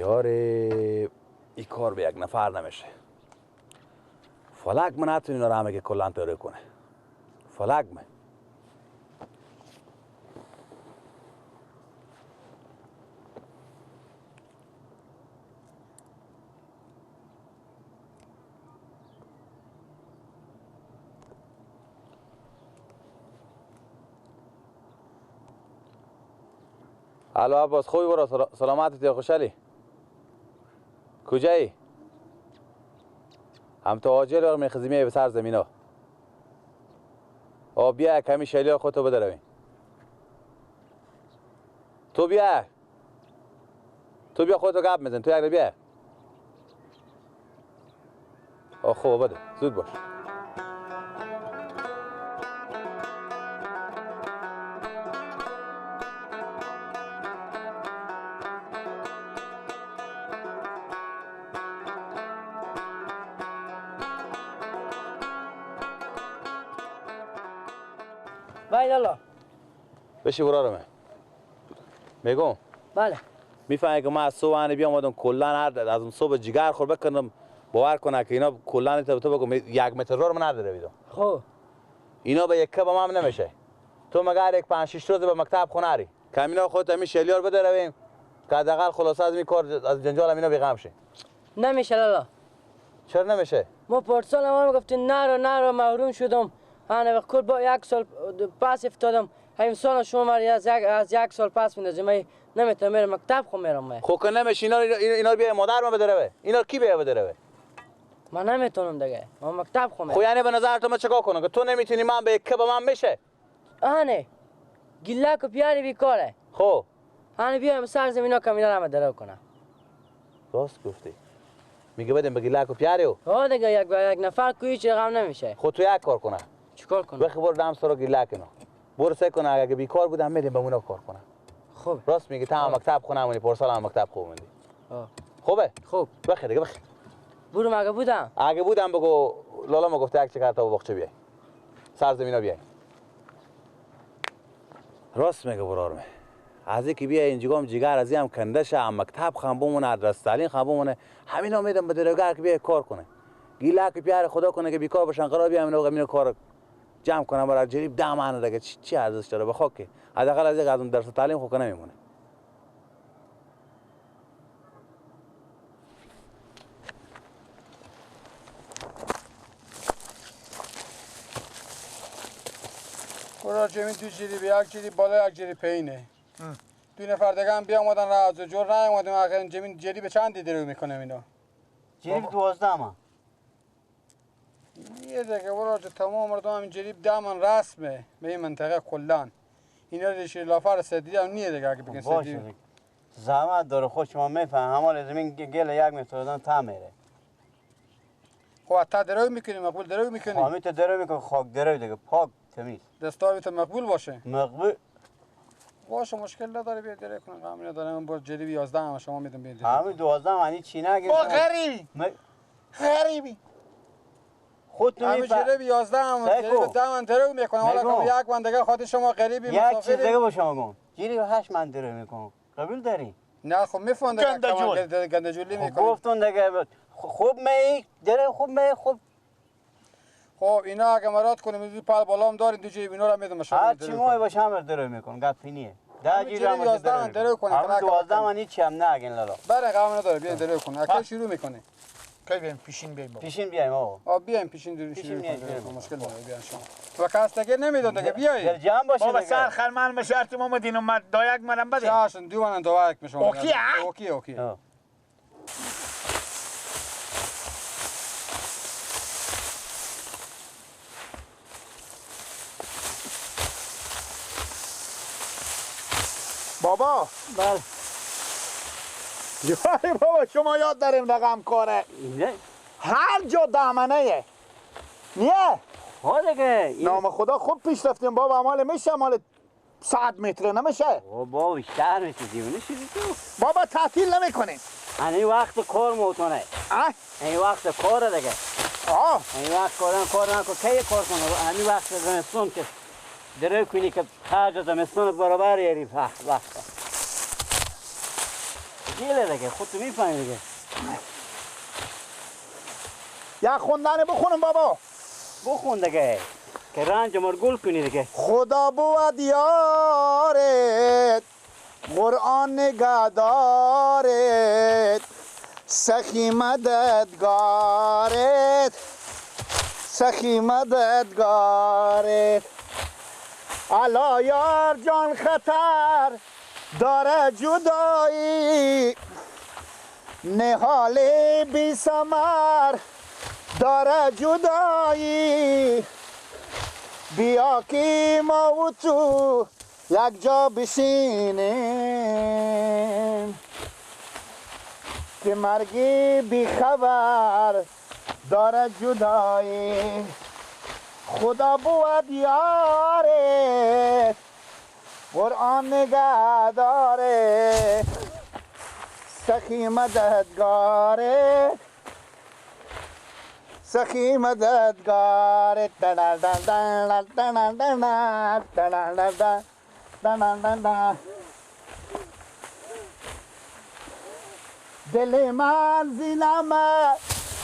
یاره این کار به یک نفر نمیشه. فلک من نتونی اینا رو همه که کلان تاره کنه. فلک من الو عباس خوبی برو سلامتت یا خوشحالی؟ کجایی؟ هم تو آجل رو میخزی میای به سر زمین ها. بیا کمی شیلی خودتو بده رویم. تو بیا خودتو گپ میزن. تو یک بیا. خوب بده زود باش. باید الله بشی برا رو میگم بله میفهمی که من از صبح بیام آدم کلان از اون صبح جگر خور بکنم باور کنه که اینا کلان تو بگم 1 متر رو من نداره بیدم. خب اینا به یک کب هم نمیشه. تو مگر یک 5-6 روز به مکتب خوناری کمینا خودت همین شلیار بده رویم که حداقل خلاصه از این کار از جنجال اینا بیغم شه. نمیشه لالا. چرا نمیشه؟ ما پارسال ما میگفتین نرو محروم شدم. انا کل با 1 سال پس افتادم. همین سال شما مری از 1 سال پس میندازم. من نمیتونم میرم مکتب خو میرم. من خب که نمیشه اینا بیا مادر ما بده روه. اینا کی بیا بده روه؟ من نمیتونم دیگه. ما مکتب خو میرم. خب یعنی به نظر تو من چیکار کنم که تو نمیتونی من به یک کب من میشه؟ آنه گله کو پیاری بیکاره. خب آنه بیایم سر زمینا کمینا رو درو کنم. راست گفتی. میگه بدیم بگی لاکو پیاریو. دیگه یک نفر کوی چه غم نمیشه. خود تو یک کار کنه. چیکار کنم؟ بخی برو دم سر گیلا کنه. برو سه کنه اگه بیکار بودم میدیم به اونا کار کنه. خوب. راست میگی تا مکتب خونمونی پارسال هم مکتب خوب موندی. خوبه؟ خوب. بخیر دیگه بخیر. برو اگه بودم بگو لالا ما گفته یک چکر تا باغچه بیای. سر زمینا بیای. راست میگه برارم. از اینکه بیا اینجا جیگر از هم کنده شه هم مکتب خام بمونه آدرس تعلیم خام بمونه همینا میدم به درگار که بیا کار کنه. گیلا که پیار خدا کنه که بیکار باشن قرار بیام اینو کار جمع کنم برای جریب دامانه دیگه چی ارزش داره بخواد که حداقل از یک از اون درس تعلیم خو کنه میمونه. برای جمعی 2 جریب 1 جریب بالا 1 جریب پایینه. 2 نفر دیگه هم بیا اومدن را از جور نیومدیم آخر جمعی جریب چند درو میکنه اینا؟ جریب 12 ما. یه دیگه برای تمام مردم همین جریب 10 من رسمه به این منطقه کلان. اینا ریشه لافر سدی هم نیه دیگه اگه بگن سدی. زحمت داره خود شما میفهم همال زمین گل 1 متر دادن تا میره. خب تا درو میکنی مقبول درو میکنی؟ خامیت درو میکنی خاک درو دیگه پاک تمیز. دستاویت مقبول باشه. مقبول باشه مشکل نداره بیا درو کنم قامونه داره من با جریب 11 هم شما میدم بیا درو. همین 12 معنی چی نگی؟ با غریبی. خود تو همین جریب 11 هم جریب 10 من درو میکنم حالا که 1 من دیگه خاطر شما غریبی مسافری. یک چیز دیگه با شما گم. جریب 8 من درو میکنم. قبول داری؟ نه خب میفهمم دیگه گندجولی میکنم. گفتون دیگه خوب می درو خوب می خوب. خب اینا اگه مراد کنیم این پال بالام دارین 2 جریب اینا رو میدم شما. هر چی موی باشه هم درو میکنم گپ نیه. 10 جریب هم 11 درو کنیم. هم 12 من هیچ هم نگین لالا. بله قام نداره بیا درو کن. اگه شروع میکنه. کی بیایم پیشین بیایم. پیشین بیایم آقا. بیایم پیشین درو شروع کنیم. مشکل نداره بیاین شما. و کاستگی نمیدون دیگه بیایید. در جمع باشه بابا سر خلمان به شرط ما مدین اومد دایک منم بده. چاشن 2 من دایک میشم. اوکی. بابا بله جواری بابا شما یاد داریم رقم کاره نه هر جا دامنه نیه دیگه نام خدا خوب پیش رفتیم بابا مال میشه مال 100 متر نمیشه بابا بیشتر میشه دیونه شدی تو بابا تعطیل نمیکنیم این وقت کار موتونه این وقت کار دیگه این وقت کار نکن کی کار کنه همین وقت زمستون که درو کنی که خرج زمستون برابر یاری وقت گیله دیگه خودتو میفهمی دیگه. یا خوندن بخونم بابا. بخون دیگه که رنج مار گل کنی دیگه. خدا بود یارت قرآن نگهدارت سخی مددگارت سخی مددگارت الا یار جان خطر داره جدایی نهال بی ثمر داره جدایی بیا که ما و تو یک جا بشینیم که مرگی بی خبر داره جدایی خدا بود یاره قرآن نگه داره سخی مددگاره سخی مددگاره دل من زینمه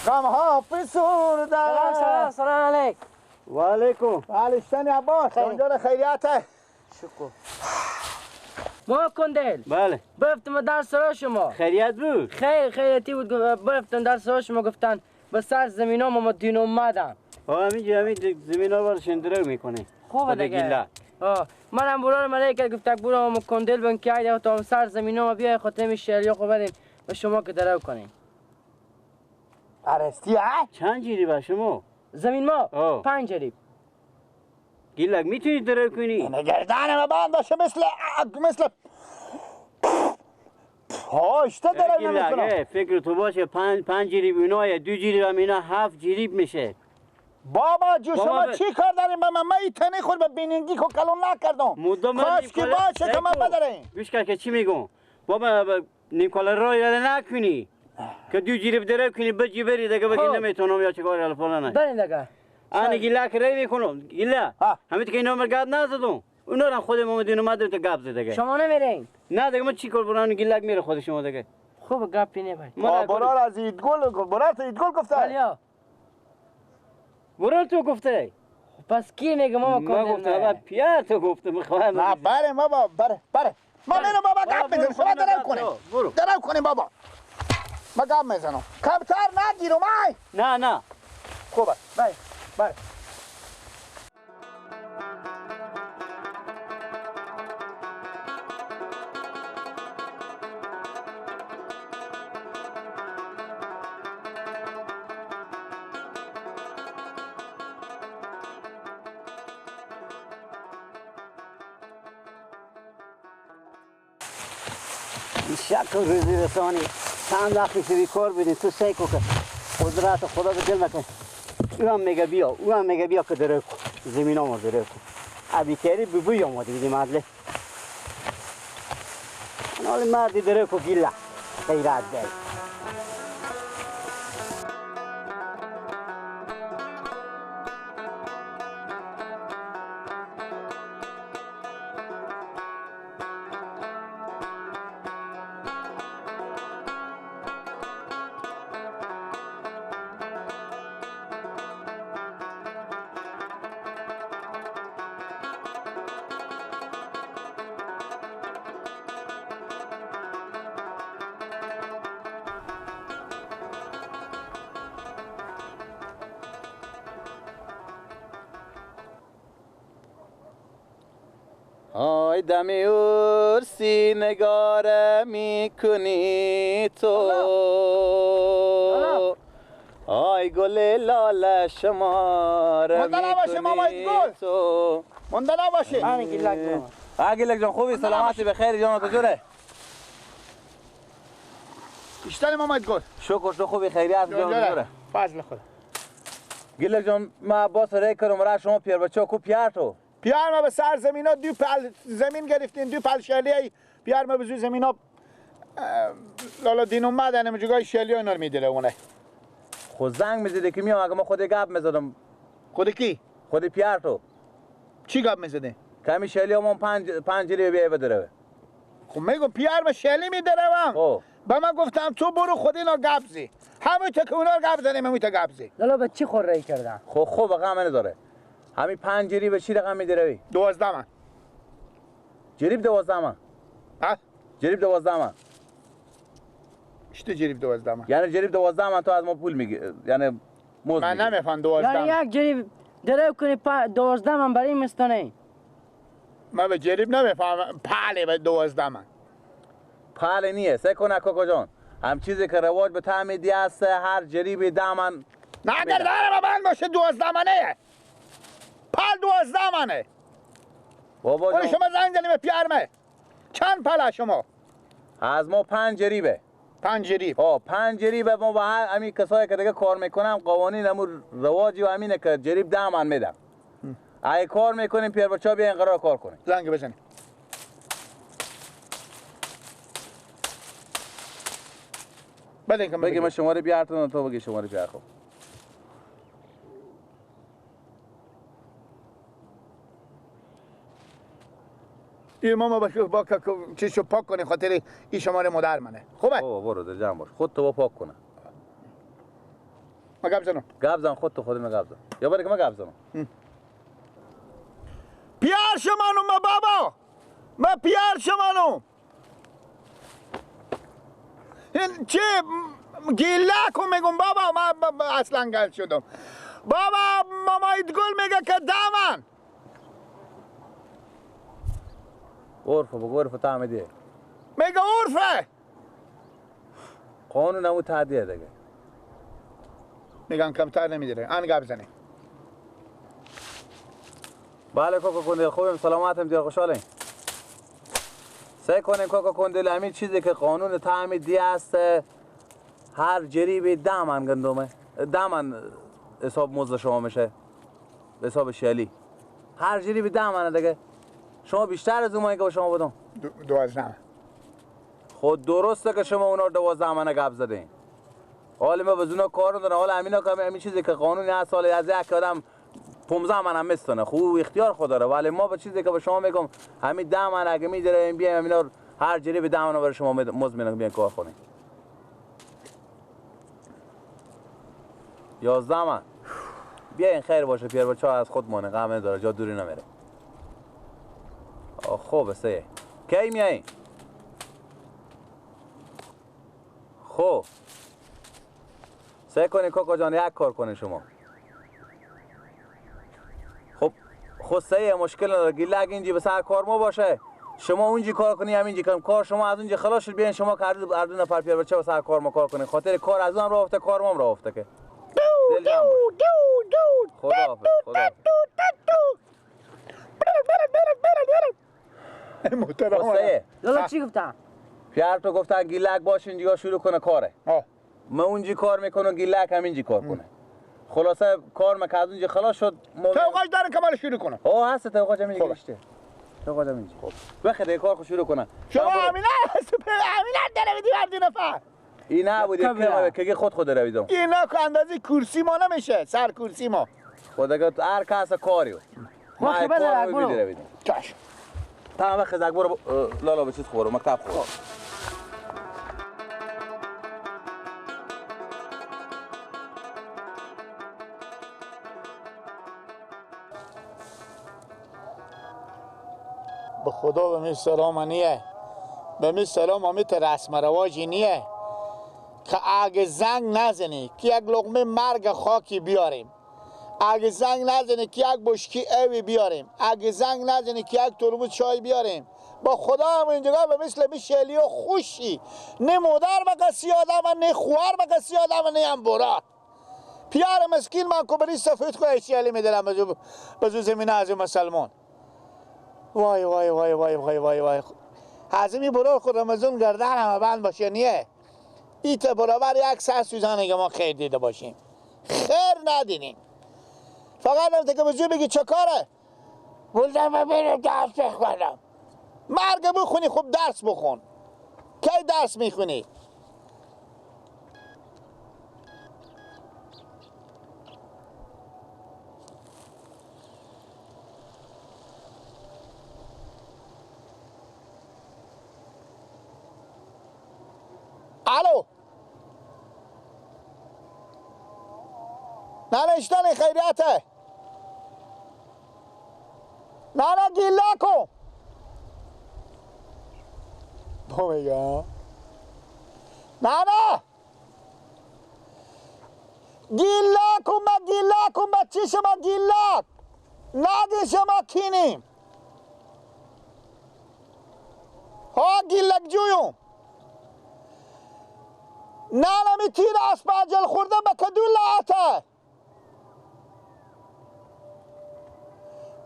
غم ها فسرده سلام علیک. و علیکم. حالشتنی عباس اونجا خیریته شکر. ما کندل بله. برفتم در سرا شما. خیریت بود؟ خیریتی بود. برفتم در سرا شما گفتن به سر زمین ها ما دین اومدم. همین زمین ها رو شندرو میکنه. خوبه دیگه. منم برای ملیکت گفتم برو ما کندل بن که ایده تا سر زمین ها بیای خاطر شیریا خوب بدیم به شما که درو کنیم. عرستی ها؟ چند جیری با شما؟ زمین ما 5 جریب. گیلک میتونی درو کنی؟ نگردن ما باند باشه مثل پاشته درو نمیکنم. فکر تو باشه 5 جریب اینا 2 جریب هم اینا 7 جریب میشه. بابا جو شما چی کار داریم با من تنی خود به بیننگی کو کلون نکردم کاش که باشه که ما بداریم گوش کن که چی میگم بابا نیم کالا را یاد نکنی که 2 جریب درو کنی بجی بری دیگه بگی نمیتونم یا چه کاری حالا فلان برین دیگه انا گیلا که ری میکنم گیلا همین که اینا مرگاد نزدم اونا رو خود محمدین اومد تو گپ زد دیگه شما نمیرین نه دیگه من چی کار برام گیلاک میره خود شما دیگه خوب گپی نبر برار از ایدگل گفته بله برای تو گفته پس کی میگه ما ما گفتم پیار تو گفته میخوام نه بره بابا بره ما میرم بابا گپ میزنم شما درو کنیم بابا ما گپ میزنم کمتر نگیرم نه خوبه بره شک و روزی رسانی چند وقتی که کار بدین تو سیکو که قدرت خدا به دل نکن او هم میگه بیا که درو کن زمین ها درو کن ابی کری ببوی آماده بیدی مدله حالا مردی درو کن گیله خیرت ده آی دمی ارسی نگاره میکنی تو آی گل لاله شماره میکنی تو مونده نباشه گیلک جان خوبی سلامتی بخیر جان تو جوره بیشتر محمد گل شکر تو خوبی خیریت جان جوره فضل خدا گیلک جان ما باس ری کردم را شما پیر بچه کو پیار تو پیار ما به سر زمین ها 2 پل زمین گرفتین 2 پل شلی پیار ما به زوی زمین ها لالا دین اومدن مجگای شلی ها اینا رو میدیره اونه خود زنگ میزده که میام اگه ما خود گپ میزدم خود کی؟ خود پیار تو چی گپ میزده؟ کمی شلی همون 5 جریب بیای بدره خب میگم پیار ما شلی میدره به من گفتم تو برو خود اینا گبزی همون تا که اونا رو گب زنیم همون تا گبزی. لالا به چی خورایی کردن؟ خب رقم نداره. همین 5 جریب به چی رقم میدروی؟ 12 من. جریب 12 من. ها؟ جریب 12 من. چطور جریب 12 من؟ یعنی جریب 12 من تو از ما پول میگی، یعنی موز من میگی. نمیفهم 12 یعنی من. یک جریب درو کنی 12 من برای مستانه. من به جریب نمیفهمم. پله به 12 من. پال نیه. سه کنه کوکو جان. هم چیزی که رواج به تعم دی است، هر جریب 10 من. نه اگر داره من باشه 12 منه. پل 12 منه. بابا اون جان شما زنگ زنیم به پیرمه. چند پله شما؟ از ما 5 جریبه. 5 جریب. 5 جریب ما با همین کسایی که دیگه کار میکنم قوانین همون رواجی و همینه که جریب 10 من میدم. اگه کار میکنیم پیر بچا بیاین قرار کار کنیم. زنگ بزنیم. بدین که بگی من شماره بیارتون تو بگی شماره بیار. خب این ماما با چیشو پاک کنی خاطر این شماره مادر منه. خوبه؟ بابا برو در جمع باش. خود تو پاک کنه. ما گپ زنم. گپ زن خود تو خودت گپ زن. یا برای که من گپ زنم. پیار شمانم ما بابا. ما پیار شمانم. این چه گیله کن میگم بابا من اصلا گل شدم. بابا ماما ایدگل میگه که دامن. عرف بگو عرف تعمیدیه. میگه عرفه. قانون همون تعدیه دیگه. میگن کمتر نمیداره. آن گپ زنی. بله کوکو کندل خوبیم سلامتم دیر خوشحالیم. سعی کنیم کوکو کندل همین چیزی که قانون تعمیدی است هر جریب 10 من گندمه 10 من حساب موزه شما میشه حساب شلی هر جریب 10 منه دیگه. شما بیشتر از اونایی که به شما بدم 12 خود درسته که شما اونا 12 منه گپ زدین. حالا ما بزونا کار ندارم. حالا همینا که همین چیزی که قانونی هست سال از یک آدم 15 من هم میستونه خوب اختیار خود داره. ولی ما به چیزی که به شما میگم همین 10 من اگه میذاریم بیایم همینا هر جریب 10 من برای شما مزمن بیان کار کنیم. 11 من بیاین خیر باشه پیر بچه‌ها از خود مونه غم نداره جا دوری نمیره. خوبه سه کی میایین؟ خب سعی کنین کوکو جان یک کار کنین شما. خب سه مشکل نداره گیله اگه اینجی به سر کار ما باشه شما اونجی کار کنی همینجی کنیم کار شما از اونجا خلاص شد بیاین شما که هر دو نفر پیر بچه به سر کار ما کار کنین خاطر کار از اون راه افته کار ما راه افته که خدا محترم. لالا چی گفتم؟ پیار تو گفته گیلک باش اینجا شروع کنه کاره. ما اونجی کار میکنه گیلک همینجی کار کنه. خلاصه کار ما که از اونجا خلاص شد توقعش داره که من شروع کنم. هست توقعش همینجا گشته. توقعش همینجا. خب بخیر کار شروع کنه. شما همینا داره بدی هر دو نفر. این نبودی که خود رویدم. اینا که اندازه کرسی ما نمیشه سر کرسی ما. خدا که هر کس کاریو. ما خبر داره برو. چش. تا خزک برو لالا به چیز خورو مکتب خورو. به خدا به می سلام نیه به می سلام امیت رسم رواجی نیه که اگه زنگ نزنی که یک لقمه مرگ خاکی بیاریم اگه زنگ نزنی که یک بشکی اوی بیاریم اگه زنگ نزنی که یک ترمز چای بیاریم با خدا هم اینجا به مثل می شلی و خوشی نه مادر و کسی آدم نه خوار و کسی آدم نه هم برا پیار مسکین من که بری سفید که شلی می دلم بزو زمینه از مسلمان وای وای وای وای وای وای وای حزمی برای خود رمزون گردن همه بند باشه نیه ایت برابر یک سر سوزانه که ما خیر دیده باشیم خیر ندیدیم فقط هم که بزرگ بگی چه کاره بلدم و برم درس بخونم مرگ بخونی خوب درس بخون کی درس میخونی نه اشتن خیریته نه گیلا کن بومیگا نه گیلا کن بچه شما گیلا نادی شما کینیم ها گیلک جویم نمی تیر اسپاجل خورده به کدو لاته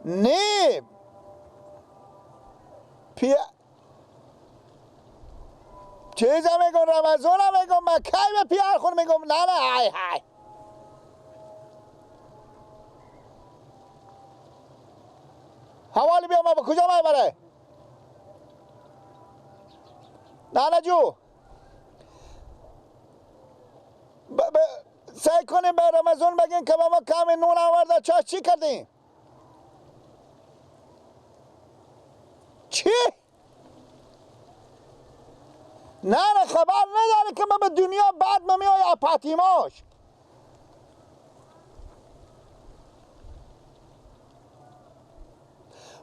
نه چیزا میگم رمضان میگم من کی به پیار خور میگم نه های حوالی بیا ما به کجا میبره نه جو سعی کنیم به رمضان بگین که با ما کم نون آورده چی کردیم چی؟ نه خبر نداره که ما به دنیا بعد ما میای اپاتیماش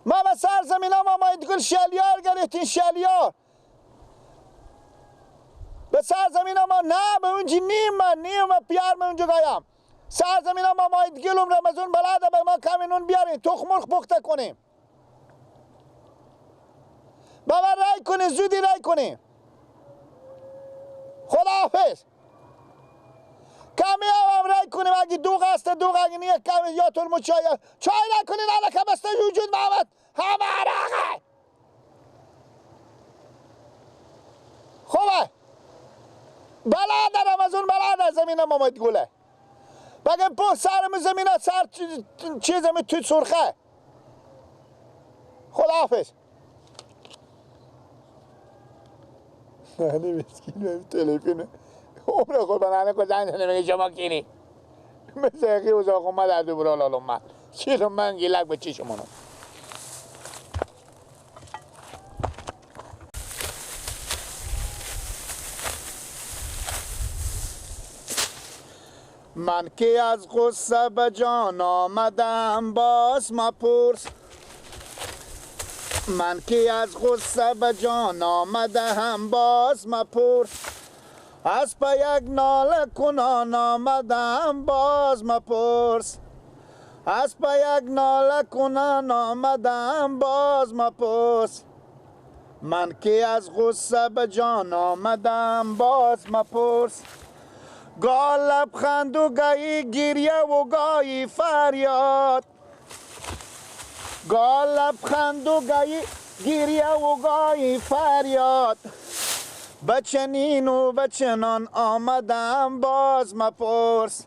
ما به سرزمین ها ما ماید گل شلیار گرفتین شلیار به سرزمین ها ما نه به اونجی نیم پیار من اونجا گایم سرزمین ها ما ماید گلم رمضان بلاده به ما کمی نون بیارین تخمرخ پخته کنیم بابا رای کنیم زودی رای کنیم خداحافظ کمی هم رای کنیم اگه دوغ هست دوغ اگه نیه کمی یا ترمو چای رای کنیم نه که بسته وجود محمد همه عراقه خوبه بلاد رمضان بلاد زمین ما ماید گله بگم پو سرم زمین سر چیزم توی سرخه خداحافظ نه مسکین بهم تلفنه عمر خود بنانه که زنگ نمیگه شما کینی مثل اقی اوزاق اومد از دوبرا لالم من چیزم من گیلک به چی شمانو من که از غصه به جان آمدم باز مپرس من که از غصه به جان آمده هم باز مپرس از پا یک ناله کنان آمدم باز مپرس از پا یک ناله کنان آمدم باز مپرس من که از غصه به جان آمدم باز مپرس گاه لبخند و گاهی گریه و گاهی فریاد گاه لبخند و گاهی گریه و گاهی فریاد بچنین و بچنان آمدم باز مپرس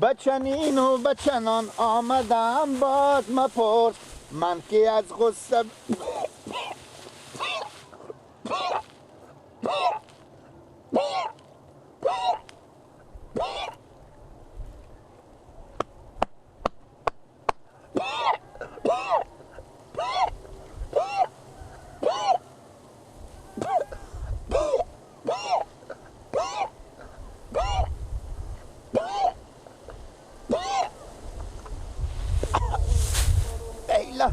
بچنین و بچنان آمدم باز مپرس من که از غصه ایلا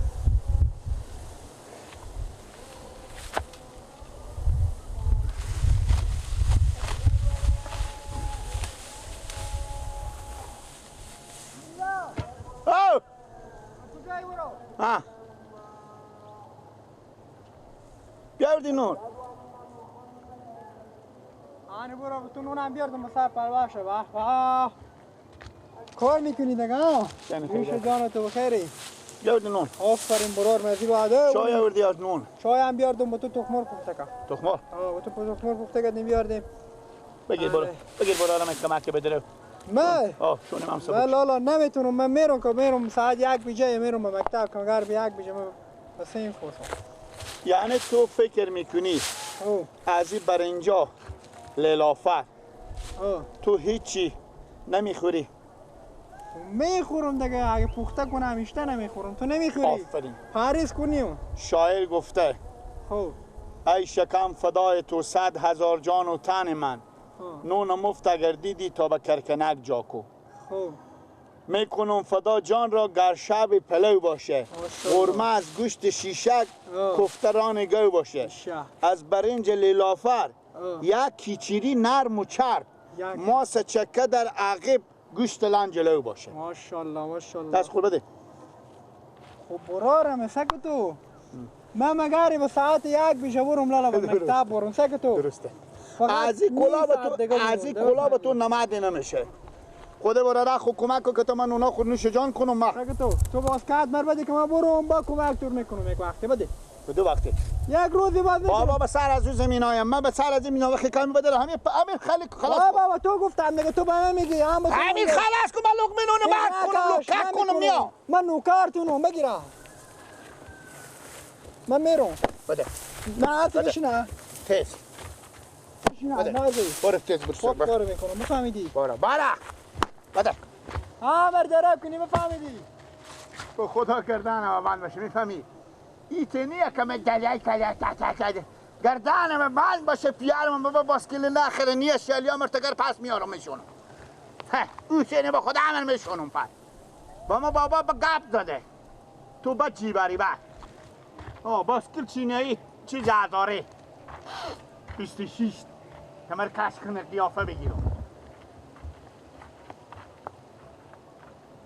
بیاردی نون آنی برو تو نونم بیاردم سر پرواشه واه کار میکنی دگاه ریش جان تو بخیری بیاردی نون آفرین برار مزی بعده چای آوردی از نون چای هم بیاردم با تو تخمر پخته کن تخمر با تو تخمر پخته کردیم بیاردیم بگیر برو آرام کمک بدرو من شونم هم سبک لالا نمیتونم من میرم ساعت 1 بجه میرم به مکتب کنگار به 1 بجه بس این خوصم یعنی تو فکر میکنی از این بر اینجا لیلافت تو هیچی نمیخوری میخورم دیگه اگه پخته کنم همیشه نمیخورم تو نمیخوری آفرین پاریس کنیم شاعر گفته ای شکم فدای تو 100,000 جان و تن من نون مفت اگر دیدی تا به کرکنک جا کو خوب میکنم فدا جان را گرشب پلو باشه، قرمه از گوشت شیشک کفتران گو باشه، از برنج لیلافر یک کیچیری نرم و چرب، ماس چکه در عقب گوشت لنجلو باشه. ماشاءالله ماشاءالله. دست خود بده. خب برارم سکو تو. من مگاری با ساعت یک بیشه برم لالا با مکتب برم سکو تو. درسته. از این کلا به تو نمد نمیشه. خود برای را خود کمک که تو من اونا خود نوش جان کنم ما. سکو تو باز کات مر بده که من برم با کمک تور میکنم یک وقتی بده. به دو وقتی. یک روزی بعد بابا به سر از اون زمین هایم، من به سر از زمین ها وقتی کمی بدل همین خلاص. بابا تو گفتم دیگه تو به من میگی همین خلاص کن، من لقمه نونه بعد کنم میا. من نوکارتونم بگیرم. من میرم. بده. نه نه. تیز. نه نازی. برو تیز برو. خوب کارو میکنم بفهمیدی؟ برو. بده. مر درب کنی بفهمیدی؟ تو خدا کردن و من باشه میفهمی؟ ایتنیه که من دلیل کده گردانم من باشه پیارم بابا باسکل ناخره نیه شلیا مرتگر پس میارم میشونم. او چنه با خدا من میشونم پس. با ما بابا با گپ داده. تو با چی بری بعد؟ باسکل چینه ای چی جاداره؟ 26 کمر کش کنه قیافه بگیرم.